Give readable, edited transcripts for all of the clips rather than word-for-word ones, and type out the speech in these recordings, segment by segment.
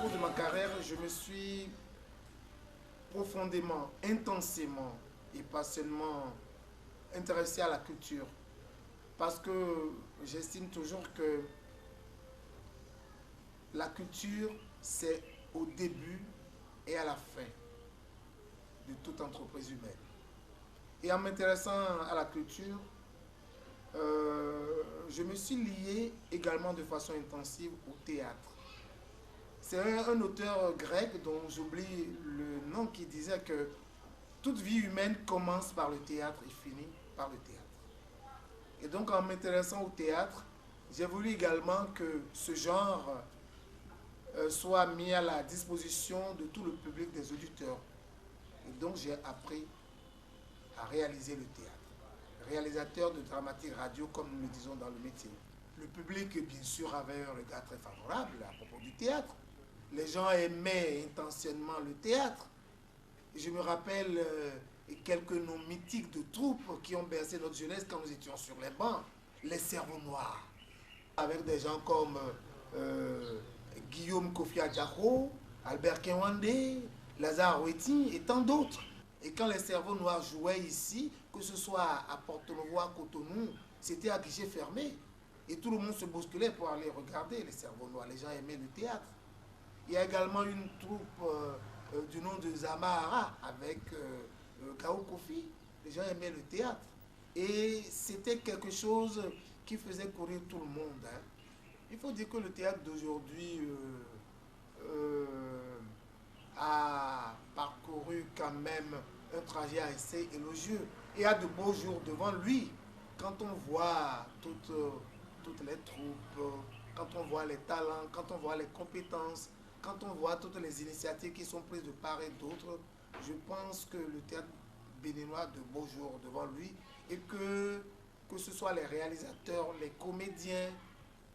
cours de ma carrière, je me suis profondément, intensément et passionnément intéressé à la culture. Parce que j'estime toujours que la culture, c'est au début et à la fin de toute entreprise humaine. Et en m'intéressant à la culture, je me suis lié également de façon intensive au théâtre. C'est un auteur grec dont j'oublie le nom qui disait que toute vie humaine commence par le théâtre et finit par le théâtre. Et donc en m'intéressant au théâtre, j'ai voulu également que ce genre soit mis à la disposition de tout le public des auditeurs. Et donc j'ai appris à réaliser le théâtre. Réalisateur de dramatique radio, comme nous le disons dans le métier. Le public, bien sûr, avait un regard très favorable à propos du théâtre. Les gens aimaient intentionnellement le théâtre. Je me rappelle quelques noms mythiques de troupes qui ont bercé notre jeunesse quand nous étions sur les bancs. Les Cerveaux Noirs, avec des gens comme Guillaume Kofi Adjako, Albert Kewande, Lazare Ouetti et tant d'autres. Et quand les Cerveaux Noirs jouaient ici, que ce soit à Porto-Novo, à Cotonou, c'était à guichet fermé. Et tout le monde se bousculait pour aller regarder les Cerveaux Noirs. Les gens aimaient le théâtre. Il y a également une troupe du nom de Zamahara avec Kao Kofi. Les gens aimaient le théâtre. Et c'était quelque chose qui faisait courir tout le monde. Hein. Il faut dire que le théâtre d'aujourd'hui a parcouru quand même un trajet assez élogieux et a de beaux jours devant lui. Quand on voit toutes les troupes, quand on voit les talents, quand on voit les compétences, quand on voit toutes les initiatives qui sont prises de part et d'autre, je pense que le théâtre béninois a de beaux jours devant lui et que ce soit les réalisateurs, les comédiens,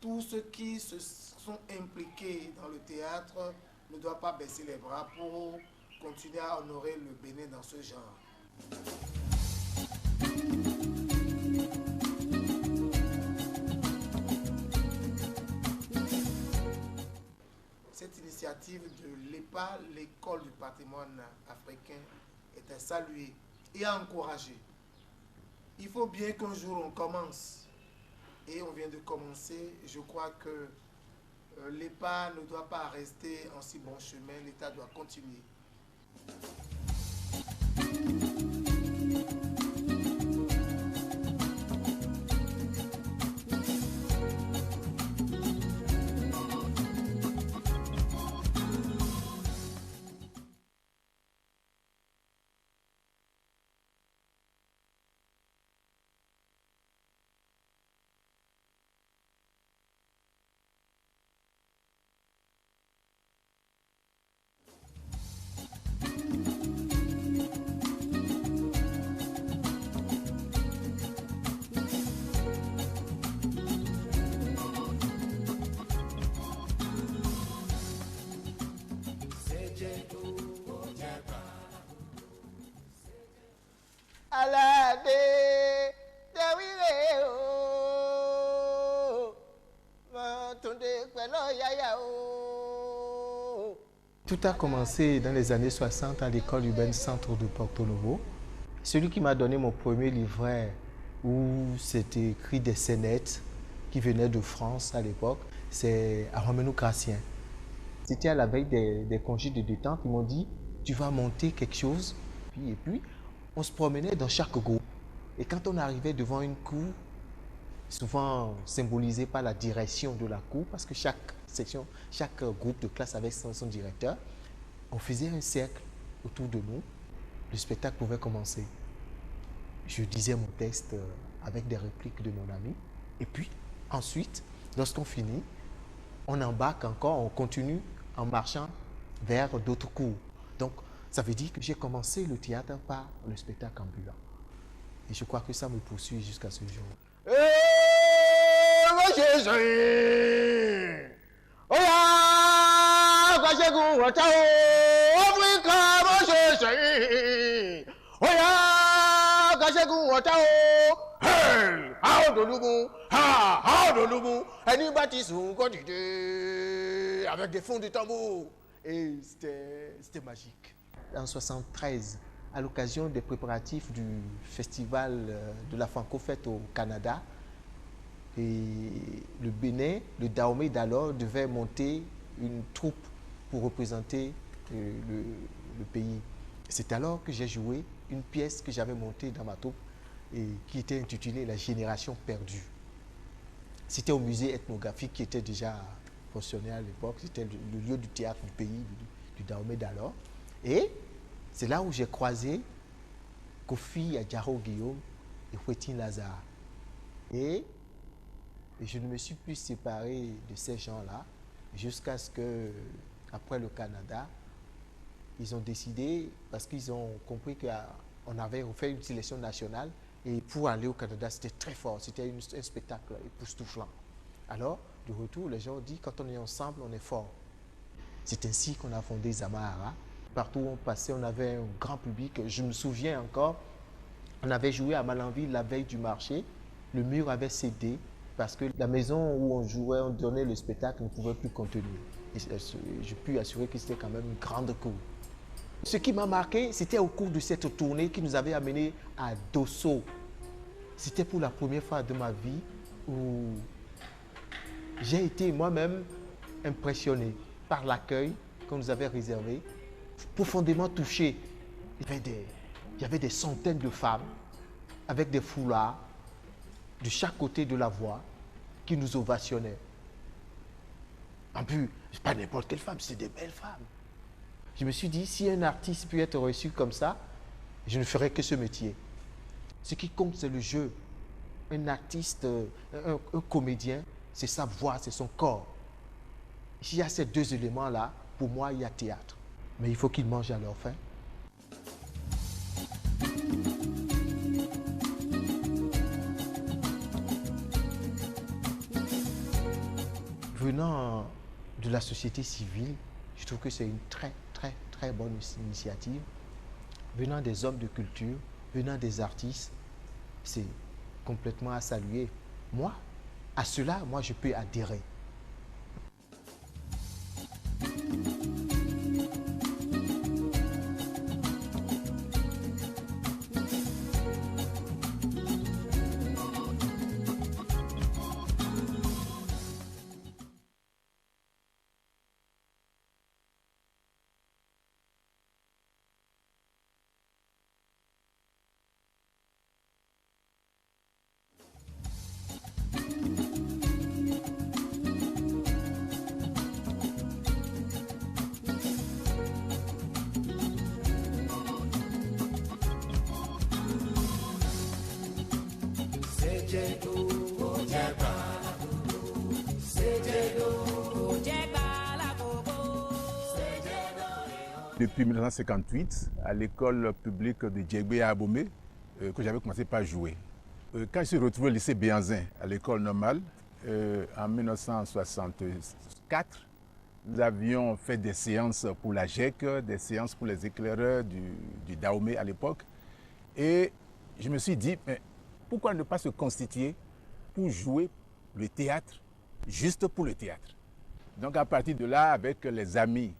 tous ceux qui se sont impliqués dans le théâtre ne doivent pas baisser les bras pour continuer à honorer le Bénin dans ce genre. Cette initiative de l'EPA, l'école du patrimoine africain, est à saluer et à encourager. Il faut bien qu'un jour on commence. Et on vient de commencer. Je crois que l'EPA ne doit pas rester en si bon chemin. L'État doit continuer. Tout a commencé dans les années 60 à l'école urbaine Centre de Porto-Novo. Celui qui m'a donné mon premier livret où c'était écrit des scénettes qui venaient de France à l'époque, c'est Aramenou Gratien. C'était à la veille des congés de détente. Ils m'ont dit, tu vas monter quelque chose. Et puis, on se promenait dans chaque groupe. Et quand on arrivait devant une cour, souvent symbolisée par la direction de la cour, parce que chaque section, chaque groupe de classe avait son directeur, on faisait un cercle autour de nous. Le spectacle pouvait commencer. Je disais mon texte avec des répliques de mon ami. Et puis, ensuite, lorsqu'on finit, on embarque encore, on continue en marchant vers d'autres cours. Donc, ça veut dire que j'ai commencé le théâtre par le spectacle ambulant. Et je crois que ça me poursuit jusqu'à ce jour. Segun Ọ̀tá o. Hey! A ó dológun. A ó dológun. Ẹni bá ti sùn kó dìde. Avec des fonds de tambour. Et c'était magique. En 1973, à l'occasion des préparatifs du festival de la Franco-Fête au Canada, et le Bénin, le Dahomey d'alors, devait monter une troupe pour représenter le pays. C'est alors que j'ai joué une pièce que j'avais montée dans ma troupe et qui était intitulée La Génération perdue. C'était au musée ethnographique qui était déjà fonctionnel à l'époque. C'était le lieu du théâtre du pays, du Dahomey d'alors. Et c'est là où j'ai croisé Kofi Adjaro Guillaume et Fouetine Lazare. Et je ne me suis plus séparé de ces gens-là jusqu'à ce que, après le Canada, ils ont décidé, parce qu'ils ont compris qu'on avait fait une sélection nationale, et pour aller au Canada, c'était très fort, c'était un spectacle époustouflant. Alors, de retour, les gens ont dit, quand on est ensemble, on est fort. C'est ainsi qu'on a fondé Zamahara. Partout où on passait, on avait un grand public. Je me souviens encore, on avait joué à Malanville la veille du marché, le mur avait cédé, parce que la maison où on jouait, on donnait le spectacle, ne pouvait plus contenir. Et je puis assurer que c'était quand même une grande cour. Ce qui m'a marqué, c'était au cours de cette tournée qui nous avait amenés à Dosso. C'était pour la première fois de ma vie où j'ai été moi-même impressionné par l'accueil qu'on nous avait réservé, profondément touché. Il y avait des centaines de femmes avec des foulards de chaque côté de la voie qui nous ovationnaient. En plus, ce n'est pas n'importe quelle femme, c'est des belles femmes. Je me suis dit, si un artiste peut être reçu comme ça, je ne ferai que ce métier. Ce qui compte, c'est le jeu. Un artiste, un comédien, c'est sa voix, c'est son corps. S'il y a ces deux éléments-là, pour moi, il y a théâtre. Mais il faut qu'ils mangent à leur faim. Venant de la société civile, je trouve que c'est une très bonne initiative. Venant des hommes de culture, venant des artistes, c'est complètement à saluer. Moi, à cela, moi, je peux adhérer. Depuis 1958, à l'école publique de Djegbe à Abomey, que j'avais commencé par jouer. Quand je suis retrouvé au lycée Béanzin, à l'école normale, en 1964, nous avions fait des séances pour la GEC, des séances pour les éclaireurs du Dahomey à l'époque. Et je me suis dit, mais pourquoi ne pas se constituer pour jouer le théâtre, juste pour le théâtre. Donc à partir de là, avec les amis,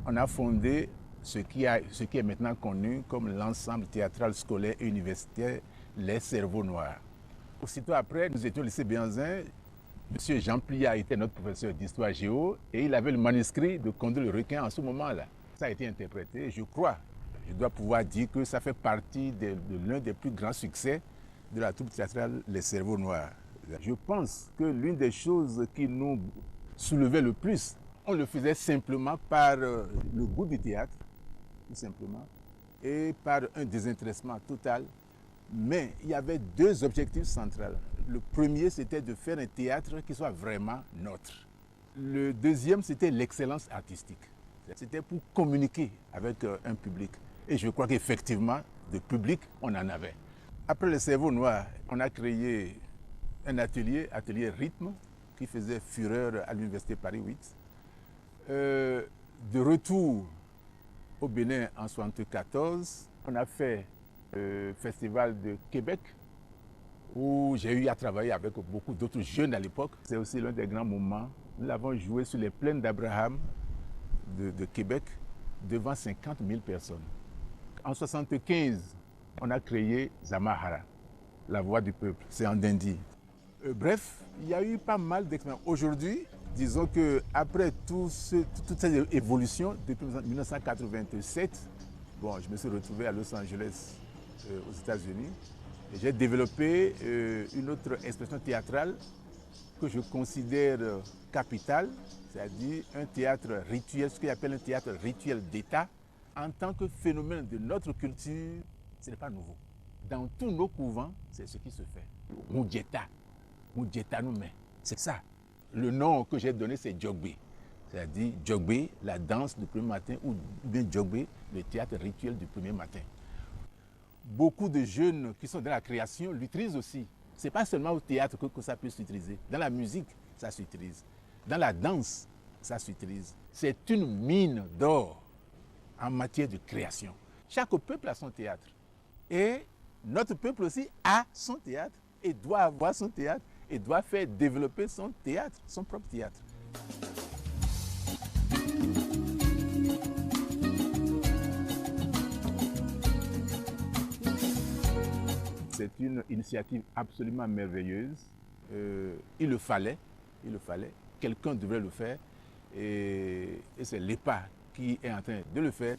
on a fondé ce qui est maintenant connu comme l'ensemble théâtral scolaire et universitaire Les Cerveaux Noirs. Aussitôt après, nous étions au lycée Béanzin. M. Jean Pliat était notre professeur d'histoire géo et il avait le manuscrit de Condé le requin en ce moment-là. Ça a été interprété et je crois, je dois pouvoir dire que ça fait partie de l'un des plus grands succès de la troupe théâtrale Les Cerveaux Noirs. Je pense que l'une des choses qui nous soulevait le plus, on le faisait simplement par le goût du théâtre, tout simplement, et par un désintéressement total. Mais il y avait deux objectifs centraux. Le premier, c'était de faire un théâtre qui soit vraiment nôtre. Le deuxième, c'était l'excellence artistique. C'était pour communiquer avec un public. Et je crois qu'effectivement, de public, on en avait. Après Les Cerveaux Noirs, on a créé un atelier rythme, qui faisait fureur à l'Université Paris 8. De retour au Bénin en 1974, on a fait festival de Québec, où j'ai eu à travailler avec beaucoup d'autres jeunes à l'époque. C'est aussi l'un des grands moments. Nous l'avons joué sur les plaines d'Abraham de Québec devant 50 000 personnes. En 1975, on a créé Zamahara, la voix du peuple. C'est en Dindi. Bref, il y a eu pas mal d'expériences. Aujourd'hui, disons qu'après toute cette évolution, depuis 1987, bon, je me suis retrouvé à Los Angeles, aux États-Unis. J'ai développé une autre expression théâtrale que je considère capitale, c'est-à-dire un théâtre rituel, ce qu'on appelle un théâtre rituel d'État. En tant que phénomène de notre culture, ce n'est pas nouveau. Dans tous nos couvents, c'est ce qui se fait. Mudjeta nous met. C'est ça. Le nom que j'ai donné, c'est Djogbe. C'est-à-dire Djogbe, la danse du premier matin, ou bien Djogbe, le théâtre rituel du premier matin. Beaucoup de jeunes qui sont dans la création l'utilisent aussi. Ce n'est pas seulement au théâtre que ça peut s'utiliser. Dans la musique, ça s'utilise. Dans la danse, ça s'utilise. C'est une mine d'or en matière de création. Chaque peuple a son théâtre. Et notre peuple aussi a son théâtre et doit avoir son théâtre et doit faire développer son théâtre, son propre théâtre. C'est une initiative absolument merveilleuse. Il le fallait. Quelqu'un devrait le faire. Et c'est l'EPA qui est en train de le faire.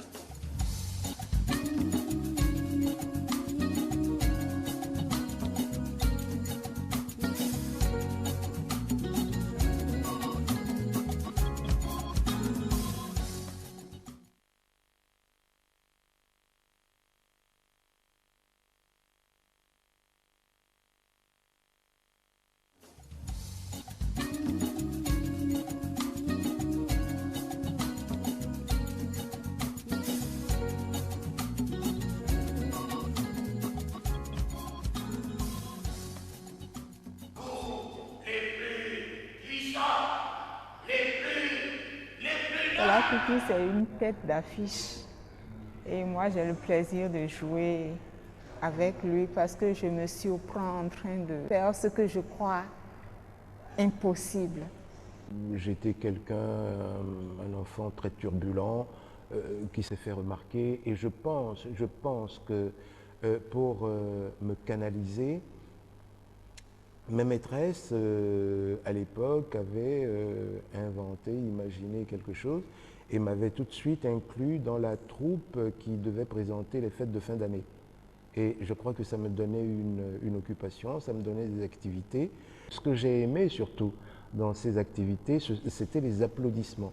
Fela Kuti, c'est une tête d'affiche. Et moi, j'ai le plaisir de jouer avec lui parce que je me surprends en train de faire ce que je crois impossible. J'étais un enfant très turbulent, qui s'est fait remarquer. Et je pense que pour me canaliser, mes maîtresses, à l'époque, avaient inventé, imaginé quelque chose et m'avaient tout de suite inclus dans la troupe qui devait présenter les fêtes de fin d'année. Et je crois que ça me donnait une occupation, ça me donnait des activités. Ce que j'ai aimé surtout dans ces activités, c'était les applaudissements.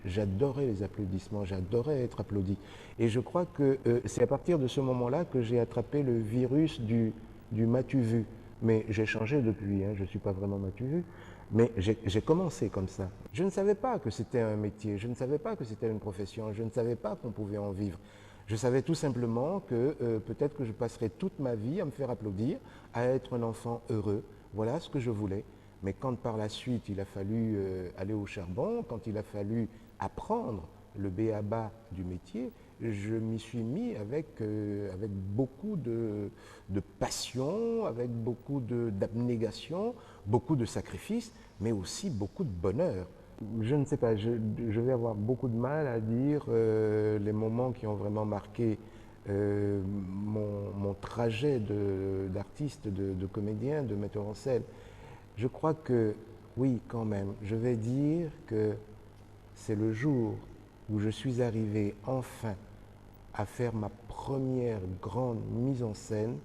J'adorais les applaudissements, j'adorais être applaudi. Et je crois que c'est à partir de ce moment-là que j'ai attrapé le virus du m'as-tu vu. Mais j'ai changé depuis, je ne suis pas vraiment m'as-tu vu, mais j'ai commencé comme ça. Je ne savais pas que c'était un métier, je ne savais pas que c'était une profession, je ne savais pas qu'on pouvait en vivre. Je savais tout simplement que peut-être que je passerais toute ma vie à me faire applaudir, à être un enfant heureux. Voilà ce que je voulais. Mais quand par la suite il a fallu aller au charbon, quand il a fallu apprendre le b.a.-ba du métier, je m'y suis mis avec beaucoup de passion, avec beaucoup d'abnégation, beaucoup de sacrifices, mais aussi beaucoup de bonheur. Je ne sais pas, je vais avoir beaucoup de mal à dire les moments qui ont vraiment marqué mon trajet d'artiste, de comédien, de metteur en scène. Je crois que, oui, quand même, je vais dire que c'est le jour où je suis arrivé enfin à faire ma première grande mise en scène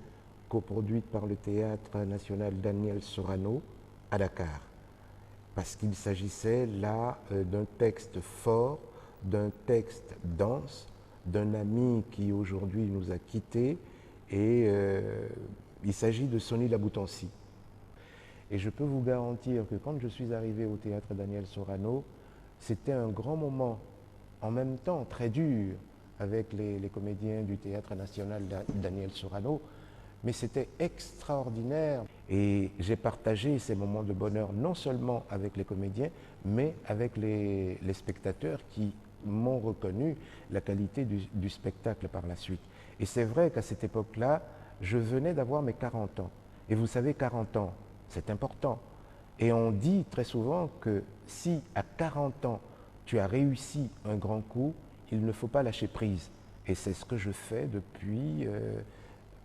coproduite par le Théâtre national Daniel Sorano à Dakar. Parce qu'il s'agissait là d'un texte fort, d'un texte dense, d'un ami qui aujourd'hui nous a quittés, et il s'agit de Sonny Laboutancy. Et je peux vous garantir que quand je suis arrivé au Théâtre Daniel Sorano, c'était un grand moment, en même temps très dur, avec les comédiens du Théâtre national Daniel Sorano, mais c'était extraordinaire. Et j'ai partagé ces moments de bonheur non seulement avec les comédiens, mais avec les spectateurs qui m'ont reconnu la qualité du spectacle par la suite. Et c'est vrai qu'à cette époque-là, je venais d'avoir mes 40 ans. Et vous savez, 40 ans, c'est important. Et on dit très souvent que si à 40 ans, tu as réussi un grand coup, il ne faut pas lâcher prise. Et c'est ce que je fais depuis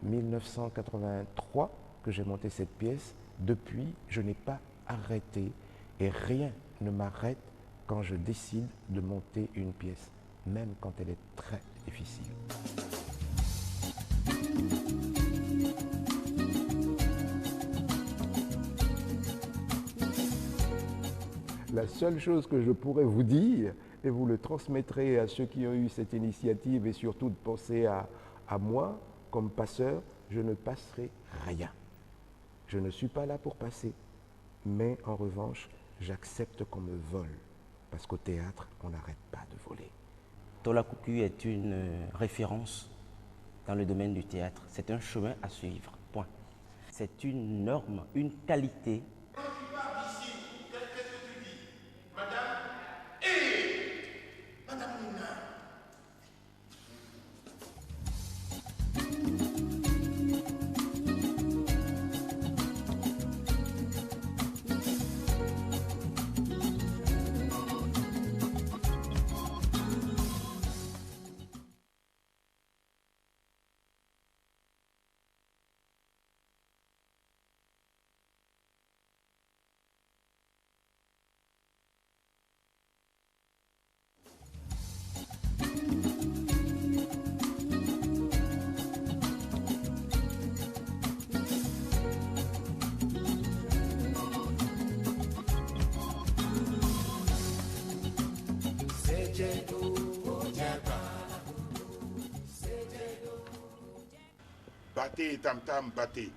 1983 que j'ai monté cette pièce. Depuis, je n'ai pas arrêté. Et rien ne m'arrête quand je décide de monter une pièce, même quand elle est très difficile. La seule chose que je pourrais vous dire, et vous le transmettrez à ceux qui ont eu cette initiative et surtout de penser à moi comme passeur, je ne passerai rien. Je ne suis pas là pour passer, mais en revanche, j'accepte qu'on me vole, parce qu'au théâtre, on n'arrête pas de voler. Tola Kuku est une référence dans le domaine du théâtre. C'est un chemin à suivre, point. C'est une norme, une qualité. Battez, tam-tam, battez.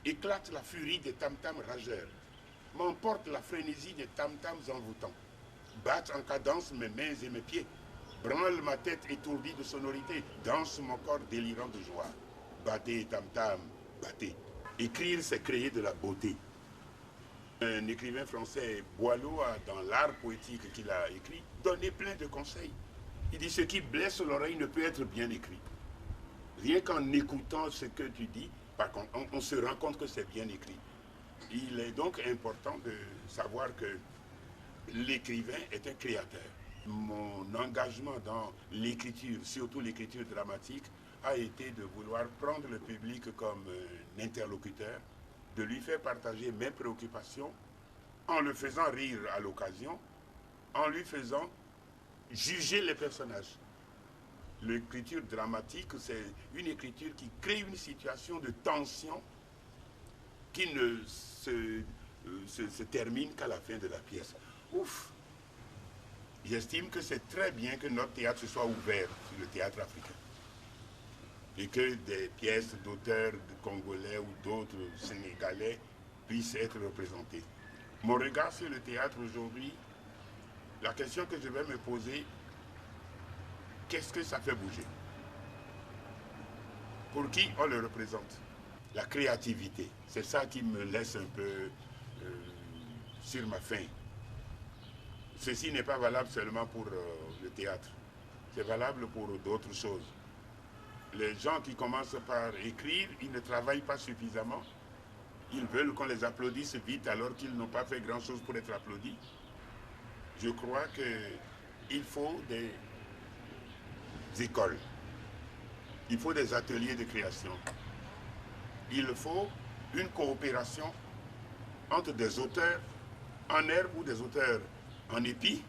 Éclate la furie des tam-tams rageurs. M'emporte la frénésie des tam-tams envoûtants. Battent en cadence mes mains et mes pieds. Branle ma tête étourdie de sonorité. Danse mon corps délirant de joie. Battez, tam-tam, battez. Écrire, c'est créer de la beauté. Un écrivain français, Boileau, dans l'art poétique qu'il a écrit, donnait plein de conseils. Il dit, ce qui blesse l'oreille ne peut être bien écrit. Rien qu'en écoutant ce que tu dis, par contre, on se rend compte que c'est bien écrit. Il est donc important de savoir que l'écrivain est un créateur. Mon engagement dans l'écriture, surtout l'écriture dramatique, a été de vouloir prendre le public comme un interlocuteur, de lui faire partager mes préoccupations, en le faisant rire à l'occasion, en lui faisant juger les personnages. L'écriture dramatique, c'est une écriture qui crée une situation de tension qui ne se termine qu'à la fin de la pièce. Ouf! J'estime que c'est très bien que notre théâtre se soit ouvert sur le théâtre africain. Et que des pièces d'auteurs congolais ou d'autres sénégalais puissent être représentées. Mon regard sur le théâtre aujourd'hui, la question que je vais me poser, qu'est-ce que ça fait bouger? Pour qui on le représente? La créativité, c'est ça qui me laisse un peu sur ma faim. Ceci n'est pas valable seulement pour le théâtre, c'est valable pour d'autres choses. Les gens qui commencent par écrire, ils ne travaillent pas suffisamment. Ils veulent qu'on les applaudisse vite alors qu'ils n'ont pas fait grand-chose pour être applaudis. Je crois qu'il faut des écoles, il faut des ateliers de création, il faut une coopération entre des auteurs en herbe ou des auteurs en épi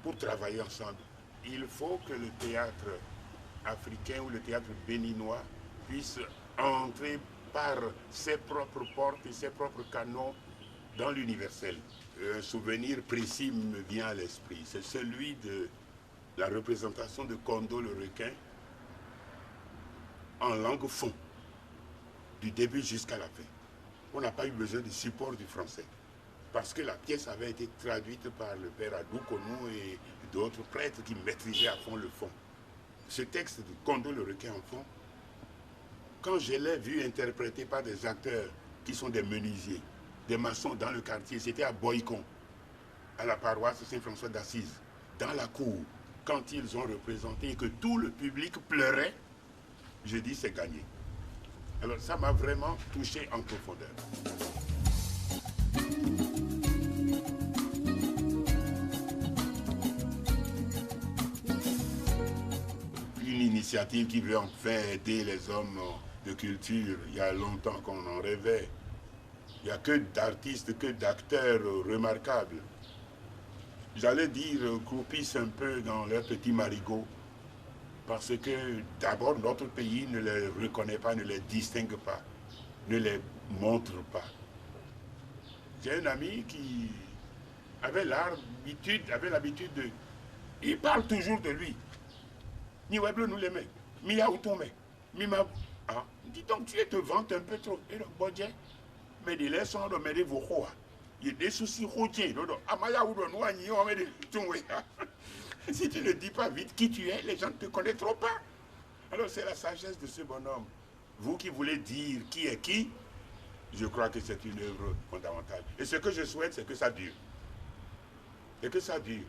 pour travailler ensemble. Il faut que le théâtre africain ou le théâtre béninois puisse entrer par ses propres portes et ses propres canaux dans l'universel. Un souvenir précis me vient à l'esprit, c'est celui de la représentation de Kondo le requin en langue fon, du début jusqu'à la fin. On n'a pas eu besoin du support du français, parce que la pièce avait été traduite par le père Adou Konou et d'autres prêtres qui maîtrisaient à fond le fond. Ce texte de Kondo le requin en fond, quand je l'ai vu interprété par des acteurs qui sont des menuisiers, des maçons dans le quartier, c'était à Boycon. à la paroisse Saint-François d'Assise, dans la cour, quand ils ont représenté et que tout le public pleurait, je dis c'est gagné. Alors ça m'a vraiment touché en profondeur. Une initiative qui veut enfin aider les hommes de culture, il y a longtemps qu'on en rêvait. Il n'y a que d'artistes, que d'acteurs remarquables. J'allais dire, croupissent un peu dans leur petit marigot, parce que d'abord notre pays ne les reconnaît pas, ne les distingue pas, ne les montre pas. J'ai un ami qui avait l'habitude de... Il parle toujours de lui. Ni Weble nous l'aimait, mi Yaoutome, mi ma... Ah, dis donc, tu te vantes un peu trop. Et le Bodje, mais des leçons de me vos il y a des soucis routiers. Si tu ne dis pas vite qui tu es, les gens ne te connaîtront pas. Alors c'est la sagesse de ce bonhomme. Vous qui voulez dire qui est qui, je crois que c'est une œuvre fondamentale. Et ce que je souhaite, c'est que ça dure. Et que ça dure.